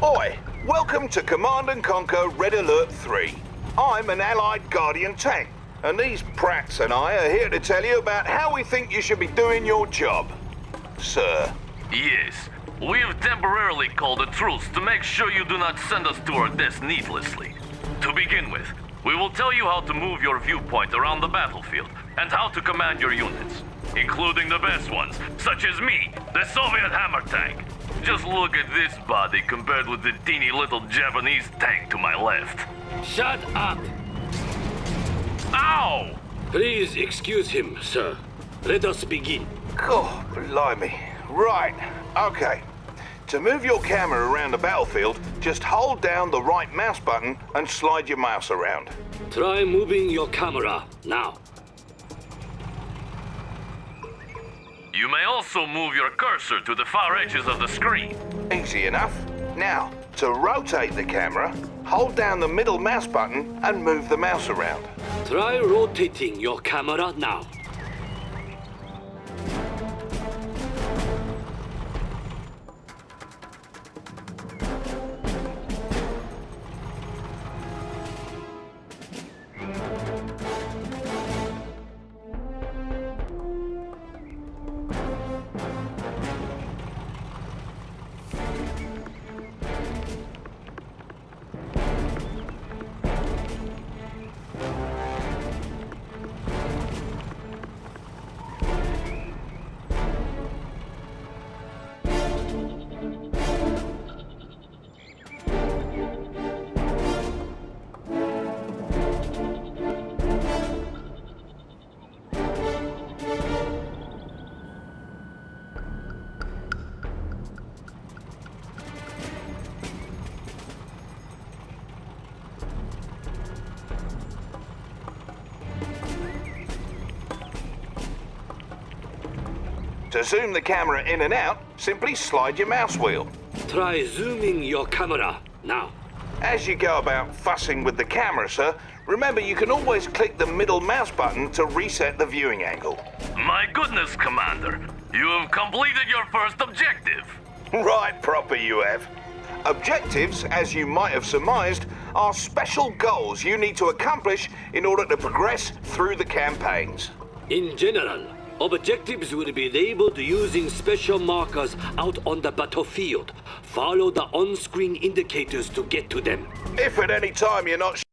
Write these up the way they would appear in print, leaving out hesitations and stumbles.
Oi, welcome to Command and Conquer Red Alert 3. I'm an allied Guardian tank, and these prats and I are here to tell you about how we think you should be doing your job. Sir. Yes, we have temporarily called a truce to make sure you do not send us to our deaths needlessly. To begin with, we will tell you how to move your viewpoint around the battlefield and how to command your units, including the best ones, such as me, the Soviet hammer tank. Just look at this body compared with the teeny little Japanese tank to my left. Shut up! Ow! Please excuse him, sir. Let us begin. Oh, blimey. Right, okay. To move your camera around the battlefield, just hold down the right mouse button and slide your mouse around. Try moving your camera now. You may also move your cursor to the far edges of the screen. Easy enough. Now, to rotate the camera, hold down the middle mouse button and move the mouse around. Try rotating your camera now. To zoom the camera in and out, simply slide your mouse wheel. Try zooming your camera now. As you go about fussing with the camera, sir, remember you can always click the middle mouse button to reset the viewing angle. My goodness, Commander. You have completed your first objective. Right proper you have. Objectives, as you might have surmised, are special goals you need to accomplish in order to progress through the campaigns. In general, objectives will be labeled using special markers out on the battlefield. Follow the on-screen indicators to get to them. If at any time you're not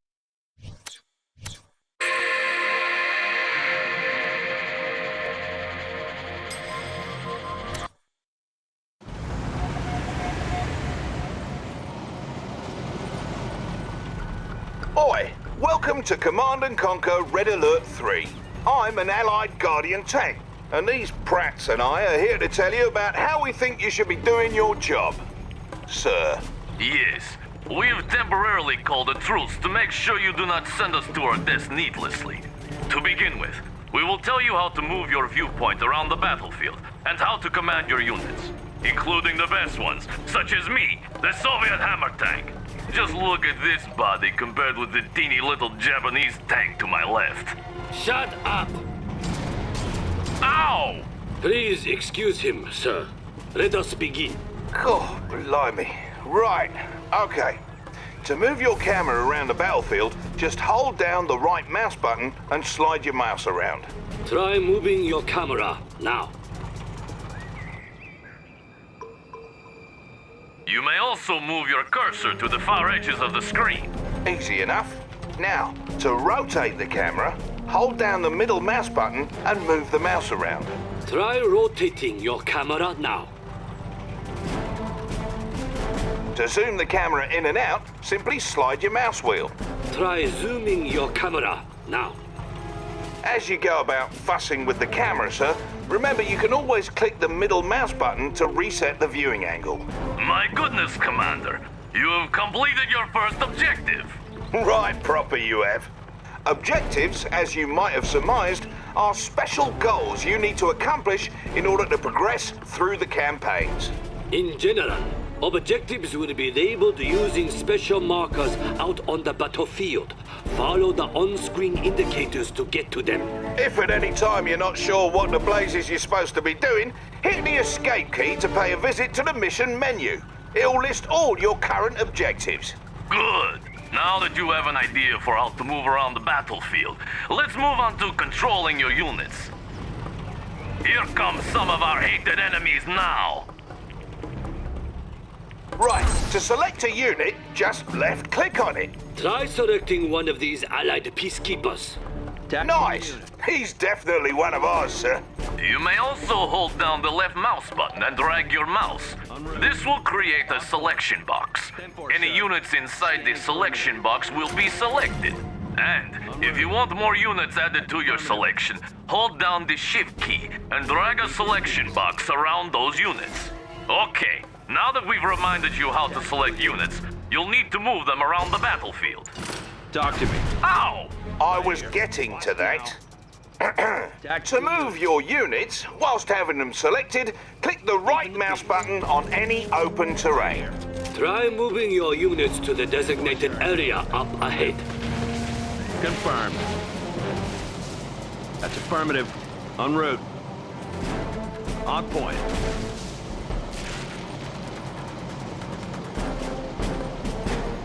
Oi, welcome to Command and Conquer Red Alert 3. I'm an allied Guardian tank, and these prats and I are here to tell you about how we think you should be doing your job. Sir. Yes, we have temporarily called a truce to make sure you do not send us to our deaths needlessly. To begin with, we will tell you how to move your viewpoint around the battlefield and how to command your units, including the best ones, such as me, the Soviet hammer tank. Just look at this body compared with the teeny little Japanese tank to my left. Shut up! Ow! Please excuse him, sir. Let us begin. Oh, blimey. Right, okay. To move your camera around the battlefield, just hold down the right mouse button and slide your mouse around. Try moving your camera now. You may also move your cursor to the far edges of the screen. Easy enough. Now, to rotate the camera, hold down the middle mouse button and move the mouse around. Try rotating your camera now. To zoom the camera in and out, simply slide your mouse wheel. Try zooming your camera now. As you go about fussing with the camera, sir, remember you can always click the middle mouse button to reset the viewing angle. My goodness, Commander. You have completed your first objective. Right proper you have. Objectives, as you might have surmised, are special goals you need to accomplish in order to progress through the campaigns. In general, objectives will be labeled using special markers out on the battlefield. Follow the on-screen indicators to get to them. If at any time you're not sure what the blazes you're supposed to be doing, hit the escape key to pay a visit to the mission menu. It'll list all your current objectives. Good. Now that you have an idea for how to move around the battlefield, let's move on to controlling your units. Here come some of our hated enemies now. Right, to select a unit, just left-click on it. Try selecting one of these allied peacekeepers. Nice. He's definitely one of ours, sir. You may also hold down the left mouse button and drag your mouse. This will create a selection box. Any units inside the selection box will be selected. And if you want more units added to your selection, hold down the shift key and drag a selection box around those units. Okay, now that we've reminded you how to select units, you'll need to move them around the battlefield. Talk to me. Ow! I was getting to that. To move your units, whilst having them selected, click the right mouse button on any open terrain. Try moving your units to the designated area up ahead. Confirmed. That's affirmative. En route. On point.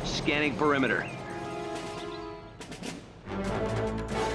Scanning perimeter.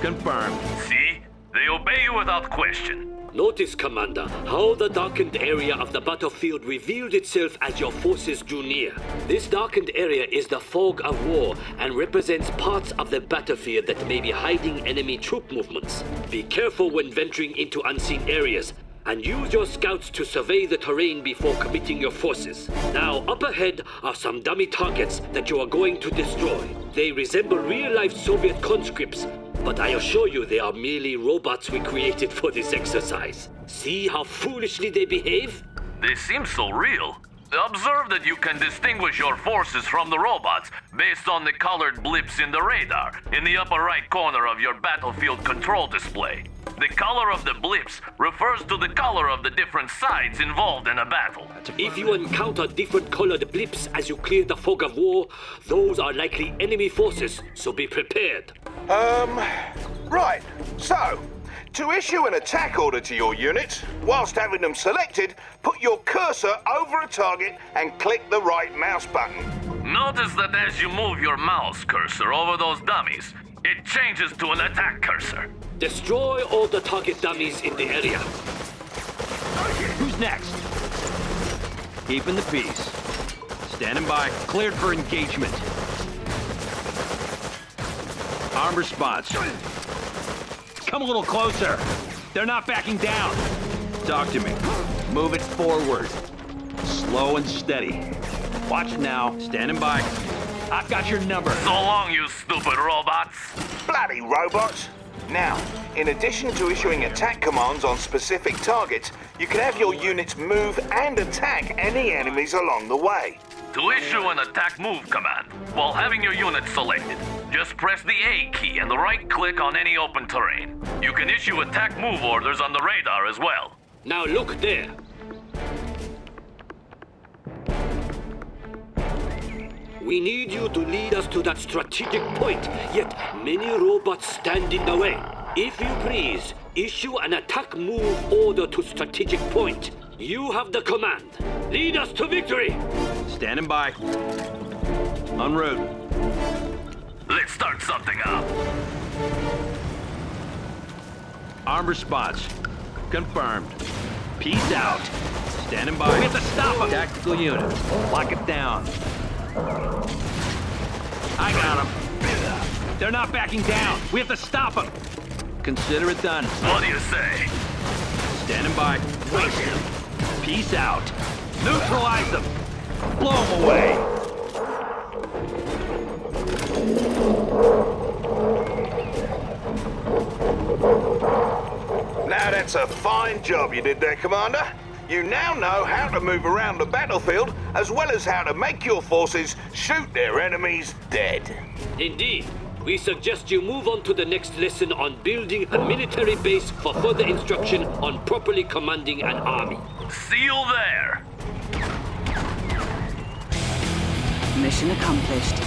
Confirmed. See? They obey you without question. Notice, Commander, how the darkened area of the battlefield revealed itself as your forces drew near. This darkened area is the fog of war and represents parts of the battlefield that may be hiding enemy troop movements. Be careful when venturing into unseen areas, and use your scouts to survey the terrain before committing your forces. Now, up ahead are some dummy targets that you are going to destroy. They resemble real-life Soviet conscripts, but I assure you they are merely robots we created for this exercise. See how foolishly they behave? They seem so real. Observe that you can distinguish your forces from the robots based on the colored blips in the radar in the upper right corner of your battlefield control display. The color of the blips refers to the color of the different sides involved in a battle. If you encounter different colored blips as you clear the fog of war, those are likely enemy forces, so be prepared. Right. So, to issue an attack order to your units, whilst having them selected, put your cursor over a target and click the right mouse button. Notice that as you move your mouse cursor over those dummies, it changes to an attack cursor. Destroy all the target dummies in the area. Who's next? Keeping the peace. Standing by. Cleared for engagement. Armed response. Come a little closer. They're not backing down. Talk to me. Move it forward. Slow and steady. Watch it now. Standing by. I've got your number. So long, you stupid robots. Bloody robots! Now, in addition to issuing attack commands on specific targets, you can have your units move and attack any enemies along the way. To issue an attack move command, while having your unit selected, just press the A key and right-click on any open terrain. You can issue attack move orders on the radar as well. Now look there. We need you to lead us to that strategic point, yet many robots stand in the way. If you please, issue an attack move order to strategic point. You have the command. Lead us to victory! Standing by. En route. Let's start something up. Armed response. Confirmed. Peace out. Standing by. We have to stop them. Tactical unit. Lock it down. I got them. They're not backing down. We have to stop them. Consider it done. What do you say? Standing by. Waste them. Peace out. Neutralize them. Blow them away. Now that's a fine job you did there, Commander. You now know how to move around the battlefield, as well as how to make your forces shoot their enemies dead. Indeed. We suggest you move on to the next lesson on building a military base for further instruction on properly commanding an army. See you there. Mission accomplished.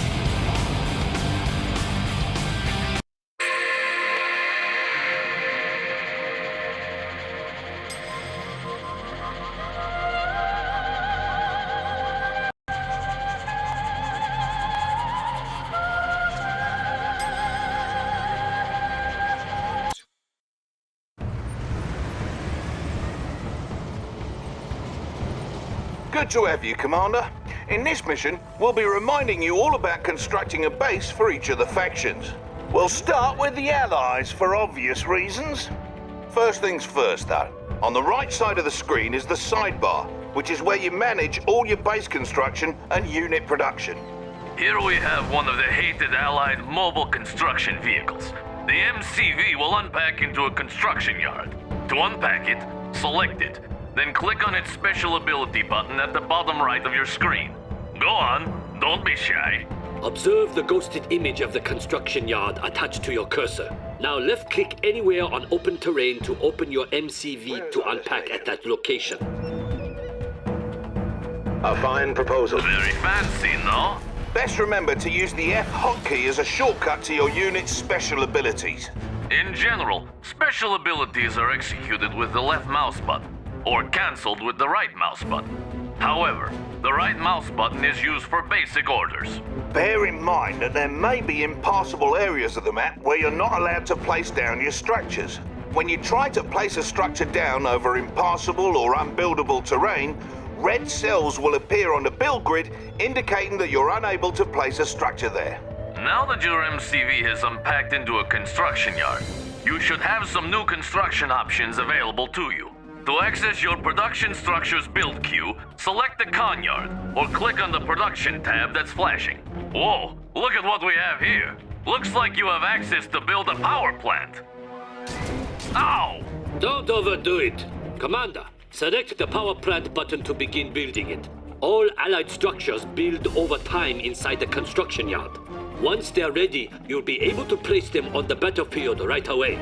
Good to have you, Commander. In this mission, we'll be reminding you all about constructing a base for each of the factions. We'll start with the Allies for obvious reasons. First things first, though. On the right side of the screen is the sidebar, which is where you manage all your base construction and unit production. Here we have one of the hated Allied mobile construction vehicles. The MCV will unpack into a construction yard. To unpack it, select it, then click on its special ability button at the bottom right of your screen. Go on, don't be shy. Observe the ghosted image of the construction yard attached to your cursor. Now left-click anywhere on open terrain to open your MCV to unpack at that location. A fine proposal. Very fancy, no? Best remember to use the F hotkey as a shortcut to your unit's special abilities. In general, special abilities are executed with the left mouse button, or cancelled with the right mouse button. However, the right mouse button is used for basic orders. Bear in mind that there may be impassable areas of the map where you're not allowed to place down your structures. When you try to place a structure down over impassable or unbuildable terrain, red cells will appear on the build grid indicating that you're unable to place a structure there. Now that your MCV has unpacked into a construction yard, you should have some new construction options available to you. To access your production structure's build queue, select the con yard, or click on the production tab that's flashing. Whoa, look at what we have here. Looks like you have access to build a power plant. Ow! Don't overdo it. Commander, select the power plant button to begin building it. All allied structures build over time inside the construction yard. Once they're ready, you'll be able to place them on the battlefield right away.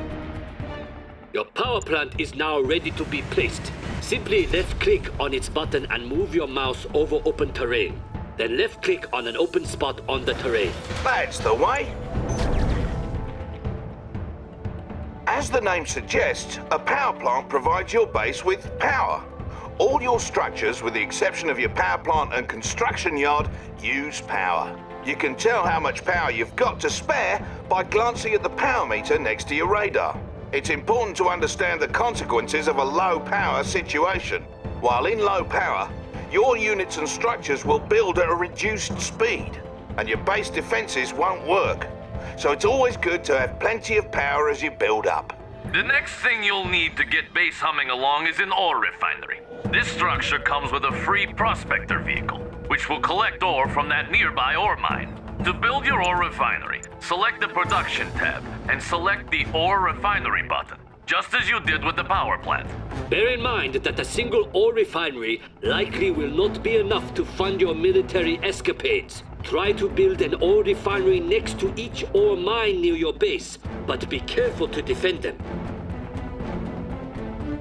Your power plant is now ready to be placed. Simply left-click on its button and move your mouse over open terrain. Then left-click on an open spot on the terrain. That's the way. As the name suggests, a power plant provides your base with power. All your structures, with the exception of your power plant and construction yard, use power. You can tell how much power you've got to spare by glancing at the power meter next to your radar. It's important to understand the consequences of a low power situation. While in low power, your units and structures will build at a reduced speed, and your base defenses won't work. So it's always good to have plenty of power as you build up. The next thing you'll need to get base humming along is an ore refinery. This structure comes with a free prospector vehicle, which will collect ore from that nearby ore mine. To build your ore refinery, select the production tab and select the ore refinery button, just as you did with the power plant. Bear in mind that a single ore refinery likely will not be enough to fund your military escapades. Try to build an ore refinery next to each ore mine near your base, but be careful to defend them.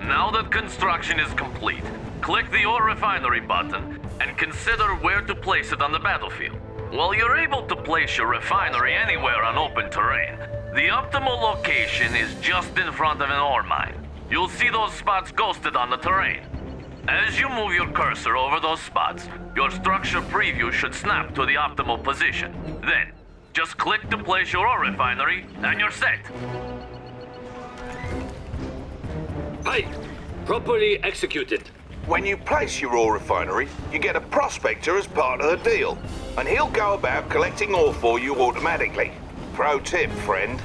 Now that construction is complete, click the ore refinery button and consider where to place it on the battlefield. While you're able to place your refinery anywhere on open terrain, the optimal location is just in front of an ore mine. You'll see those spots ghosted on the terrain. As you move your cursor over those spots, your structure preview should snap to the optimal position. Then, just click to place your ore refinery and you're set. Aye, properly executed. When you place your ore refinery, you get a prospector as part of the deal, and he'll go about collecting ore for you automatically. Pro tip, friend.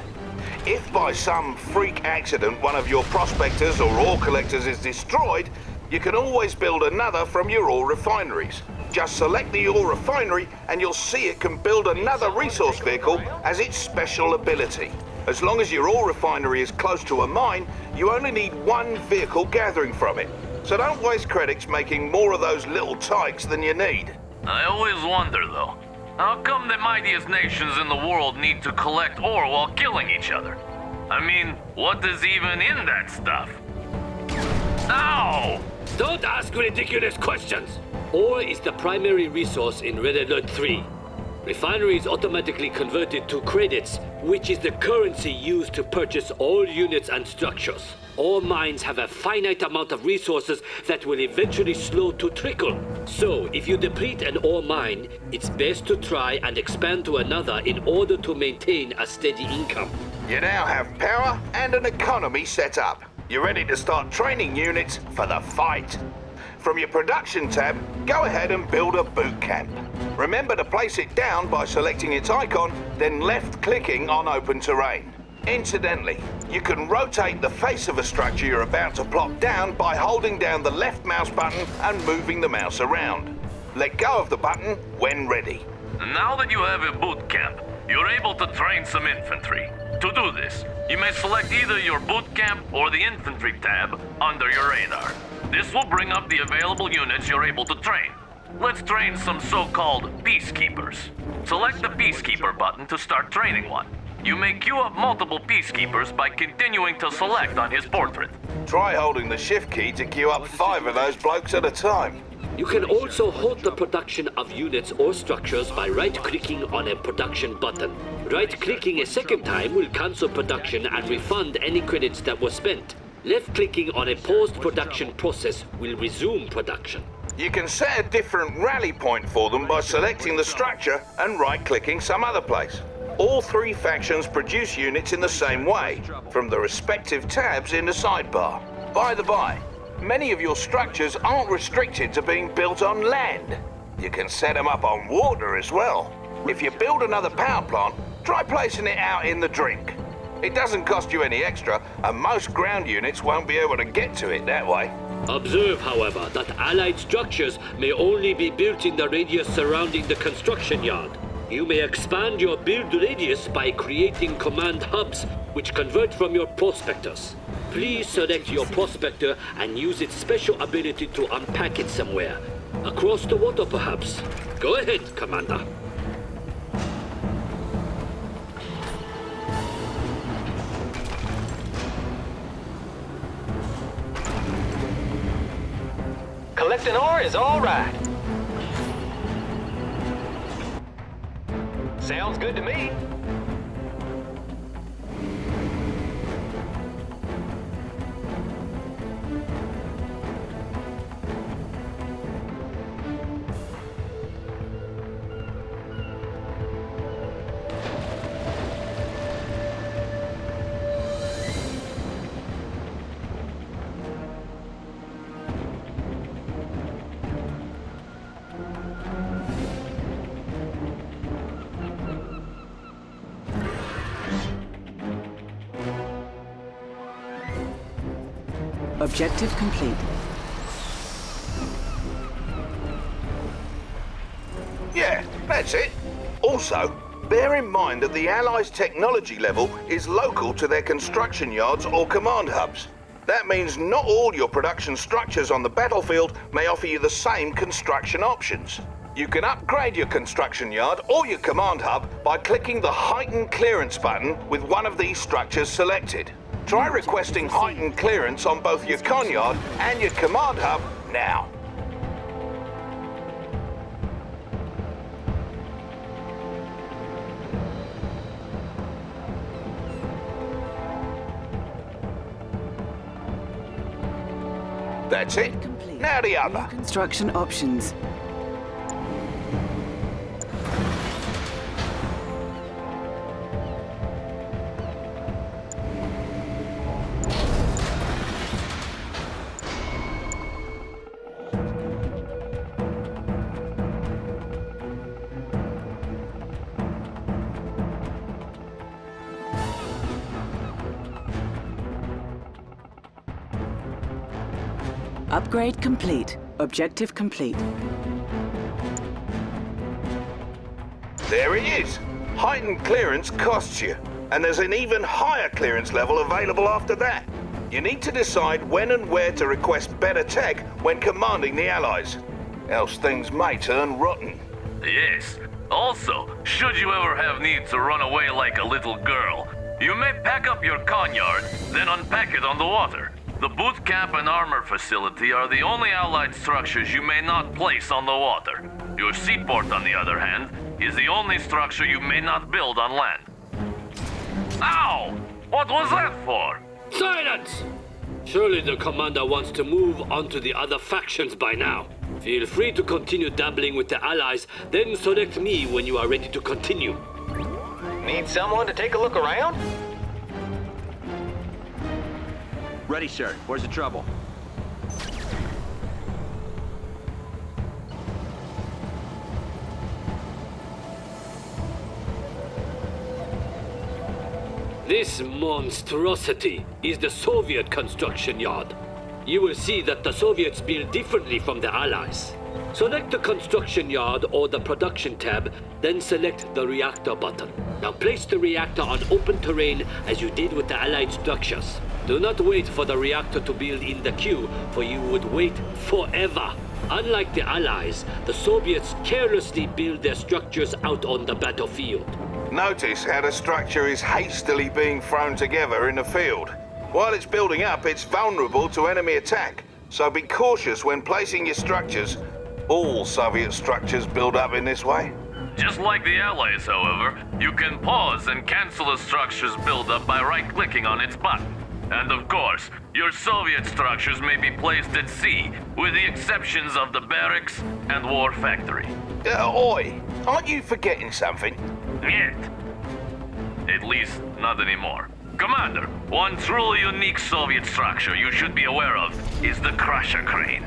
If by some freak accident one of your prospectors or ore collectors is destroyed, you can always build another from your ore refineries. Just select the ore refinery and you'll see it can build another resource vehicle as its special ability. As long as your ore refinery is close to a mine, you only need one vehicle gathering from it. So don't waste credits making more of those little tykes than you need. I always wonder, though, how come the mightiest nations in the world need to collect ore while killing each other? I mean, what is even in that stuff? Ow! Don't ask ridiculous questions. Ore is the primary resource in Red Alert 3. Refinery is automatically converted to credits, which is the currency used to purchase all units and structures. All mines have a finite amount of resources that will eventually slow to trickle. So, if you deplete an ore mine, it's best to try and expand to another in order to maintain a steady income. You now have power and an economy set up. You're ready to start training units for the fight. From your production tab, go ahead and build a boot camp. Remember to place it down by selecting its icon, then left-clicking on open terrain. Incidentally, you can rotate the face of a structure you're about to plop down by holding down the left mouse button and moving the mouse around. Let go of the button when ready. Now that you have a boot camp, you're able to train some infantry. To do this, you may select either your boot camp or the infantry tab under your radar. This will bring up the available units you're able to train. Let's train some so-called peacekeepers. Select the peacekeeper button to start training one. You may queue up multiple peacekeepers by continuing to select on his portrait. Try holding the shift key to queue up 5 of those blokes at a time. You can also halt the production of units or structures by right-clicking on a production button. Right-clicking a second time will cancel production and refund any credits that were spent. Left-clicking on a paused production process will resume production. You can set a different rally point for them by selecting the structure and right-clicking some other place. All 3 factions produce units in the same way, from the respective tabs in the sidebar. By the by, many of your structures aren't restricted to being built on land. You can set them up on water as well. If you build another power plant, try placing it out in the drink. It doesn't cost you any extra, and most ground units won't be able to get to it that way. Observe, however, that allied structures may only be built in the radius surrounding the construction yard. You may expand your build radius by creating command hubs, which convert from your prospectors. Please select your prospector and use its special ability to unpack it somewhere. Across the water, perhaps. Go ahead, Commander. Collecting ore is all right. Sounds good to me. Objective complete. Yeah, that's it. Also, bear in mind that the Allies' technology level is local to their construction yards or command hubs. That means not all your production structures on the battlefield may offer you the same construction options. You can upgrade your construction yard or your command hub by clicking the Heightened Clearance button with one of these structures selected. Try requesting heightened clearance on both your con yard and your command hub now. That's it. Complete. Now the other. New construction options. Upgrade complete. Objective complete. There it is. Heightened clearance costs you, and there's an even higher clearance level available after that. You need to decide when and where to request better tech when commanding the Allies, else things may turn rotten. Yes. Also, should you ever have need to run away like a little girl, you may pack up your con yard, then unpack it on the water. The boot camp and armor facility are the only Allied structures you may not place on the water. Your seaport, on the other hand, is the only structure you may not build on land. Ow! What was that for? Silence! Surely the commander wants to move on to the other factions by now. Feel free to continue dabbling with the allies, then select me when you are ready to continue. Need someone to take a look around? Ready, sir. Where's the trouble? This monstrosity is the Soviet construction yard. You will see that the Soviets build differently from the Allies. Select the construction yard or the production tab, then select the reactor button. Now place the reactor on open terrain as you did with the Allied structures. Do not wait for the reactor to build in the queue, for you would wait forever. Unlike the Allies, the Soviets carelessly build their structures out on the battlefield. Notice how the structure is hastily being thrown together in the field. While it's building up, it's vulnerable to enemy attack, so be cautious when placing your structures. All Soviet structures build up in this way. Just like the Allies, however, you can pause and cancel a structure's buildup by right-clicking on its button. And of course, your Soviet structures may be placed at sea, with the exceptions of the barracks and war factory. Oi, aren't you forgetting something? Yet. At least, not anymore. Commander, one truly unique Soviet structure you should be aware of is the crusher crane.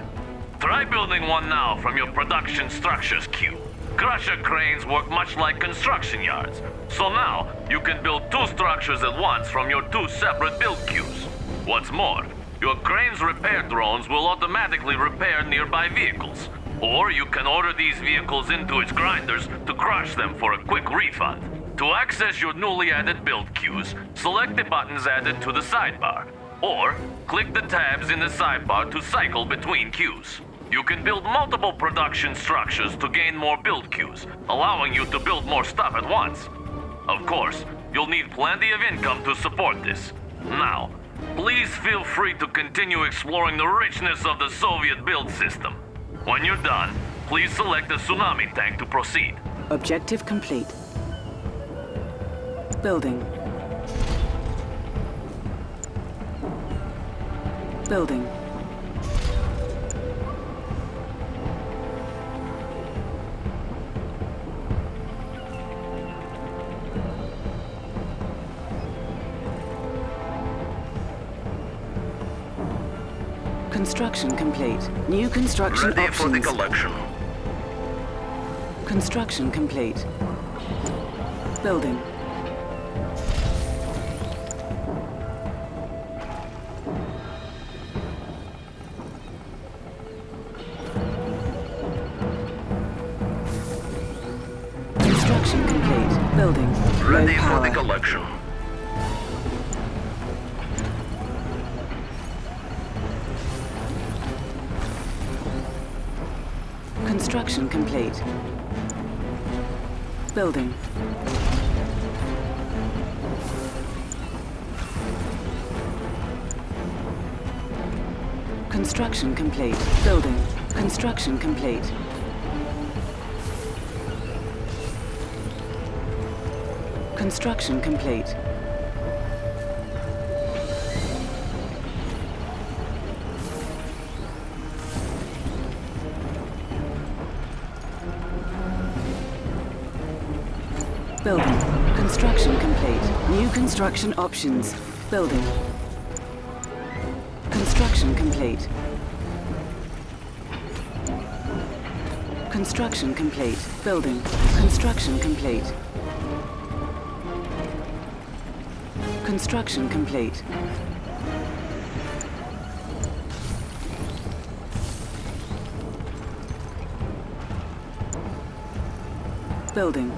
Try building one now from your production structures queue. Crusher cranes work much like construction yards, so now you can build two structures at once from your two separate build queues. What's more, your crane's repair drones will automatically repair nearby vehicles, or you can order these vehicles into its grinders to crush them for a quick refund. To access your newly added build queues, select the buttons added to the sidebar, or click the tabs in the sidebar to cycle between queues. You can build multiple production structures to gain more build queues, allowing you to build more stuff at once. Of course, you'll need plenty of income to support this. Now, please feel free to continue exploring the richness of the Soviet build system. When you're done, please select the tsunami tank to proceed. Objective complete. Building. Building. Construction complete. New construction Ready for the options. collection. Construction complete. Building. Construction complete. Building. Ready Low for power. the collection. Construction complete. Building. Construction complete. Building. Construction complete. Construction complete. Building. Construction complete. New construction options. Building. Construction complete. Construction complete. Building. Construction complete. Construction complete. Building.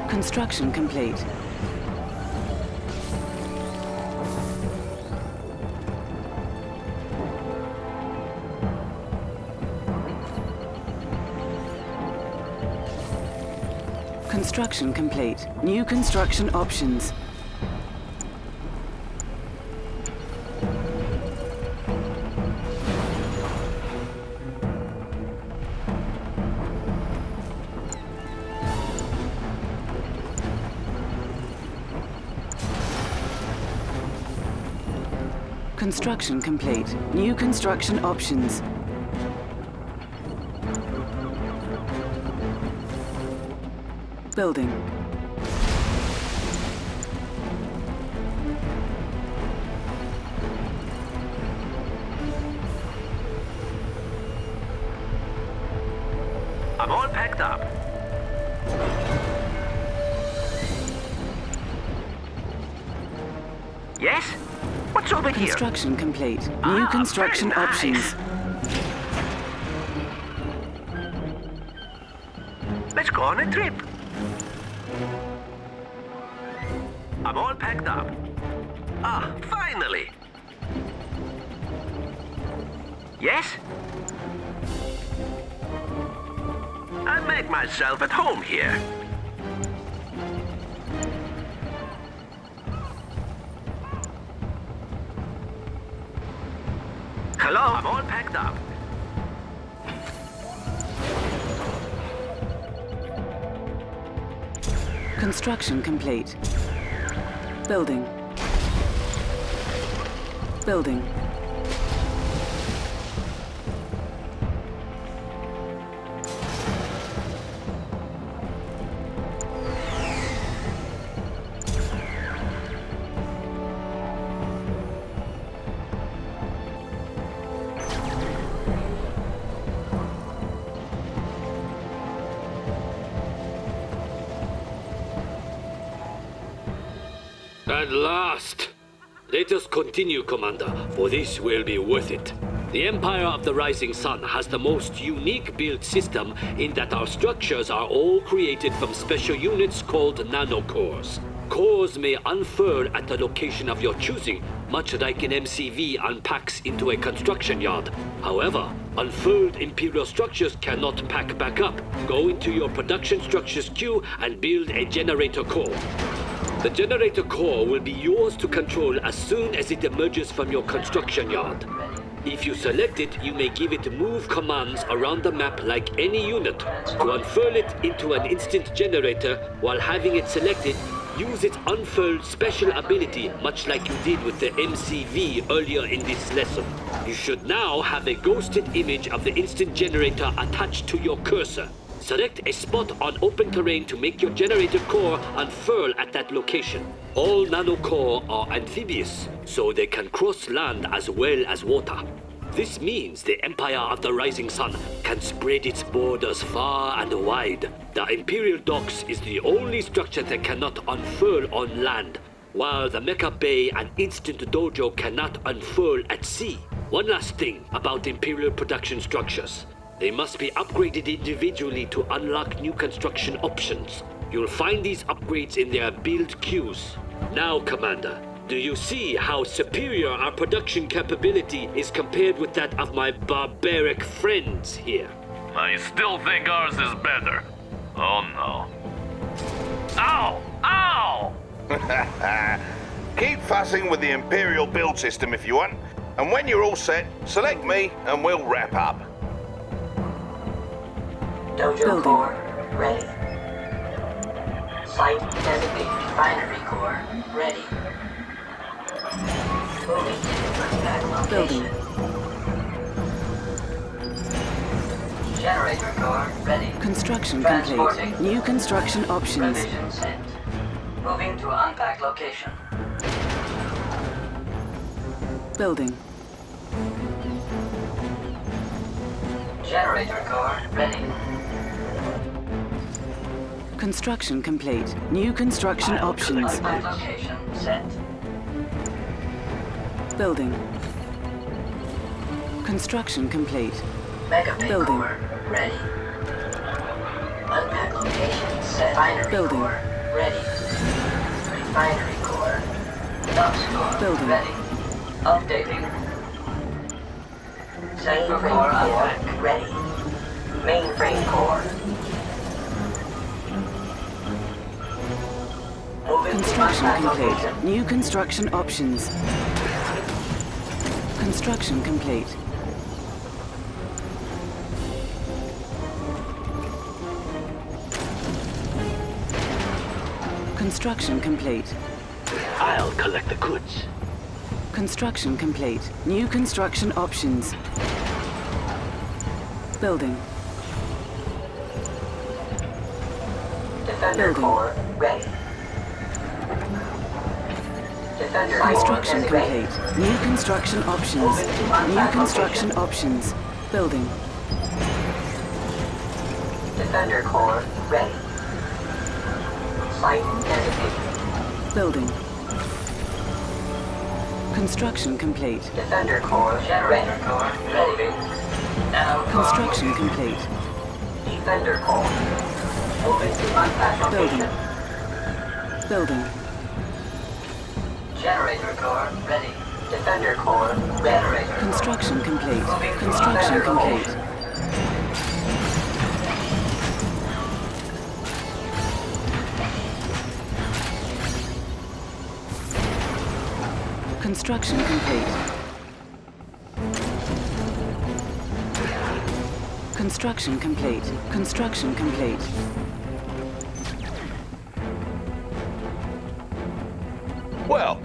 Construction complete. Construction complete. New construction options. Construction complete. New construction options. Building. I'm all packed up. Yes? What's over here? Construction complete. New construction very nice. options. Let's go on a trip. I'm all packed up. Ah, finally. Yes? I make myself at home here. Hello? I'm all packed up. Construction complete. Building. Building. At last! Let us continue, Commander, for this will be worth it. The Empire of the Rising Sun has the most unique build system in that our structures are all created from special units called nanocores. Cores may unfurl at the location of your choosing, much like an MCV unpacks into a construction yard. However, unfurled Imperial structures cannot pack back up. Go into your production structures queue and build a generator core. The generator core will be yours to control as soon as it emerges from your construction yard. If you select it, you may give it move commands around the map like any unit. To unfurl it into an instant generator while having it selected, use its unfurled special ability much like you did with the MCV earlier in this lesson. You should now have a ghosted image of the instant generator attached to your cursor. Select a spot on open terrain to make your generator core unfurl at that location. All nanocore are amphibious, so they can cross land as well as water. This means the Empire of the Rising Sun can spread its borders far and wide. The Imperial Docks is the only structure that cannot unfurl on land, while the Mecha Bay and Instant Dojo cannot unfurl at sea. One last thing about Imperial production structures. They must be upgraded individually to unlock new construction options. You'll find these upgrades in their build queues. Now, Commander, do you see how superior our production capability is compared with that of my barbaric friends here? I still think ours is better. Oh no. Ow! Ow! Keep fussing with the Imperial build system if you want, and when you're all set, select me and we'll wrap up. Dojo Building. core ready. Site designated refinery core ready. Moving to unpack Building. location. Generator core ready. Construction complete. Transporting. New construction options. Provision sent. Moving to unpack location. Building. Generator core ready. Construction complete. New construction options. Unpack location set. Building. Construction complete. Mega Bay Building. core ready. Unpack location set. Refinery Building. core ready. Refinery core. Docks core Building. ready. Updating. Central core unpack ready. Mainframe core. Moving to Construction unpack complete. location. New construction options. Construction complete. Construction complete. I'll collect the goods. Construction complete. New construction options. Building. Defender Building. core ready. Defender Construction core ready. complete. New construction options. New construction options. Building. Defender core ready. Site designated. Building. Construction complete. Defender core generator core ready. Now Construction complete. Defender core. Moving to unpacked Building. location. Building. Generator core ready. Defender core generator. Construction complete. Construction complete. Construction complete. Construction complete. Construction complete. Well,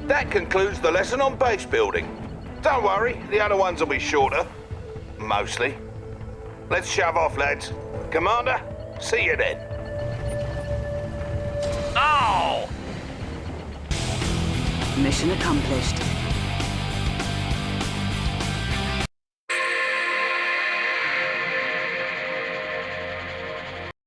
that concludes the lesson on base building. Don't worry, the other ones will be shorter. Mostly. Let's shove off, lads. Commander, see you then. Ow! Mission accomplished.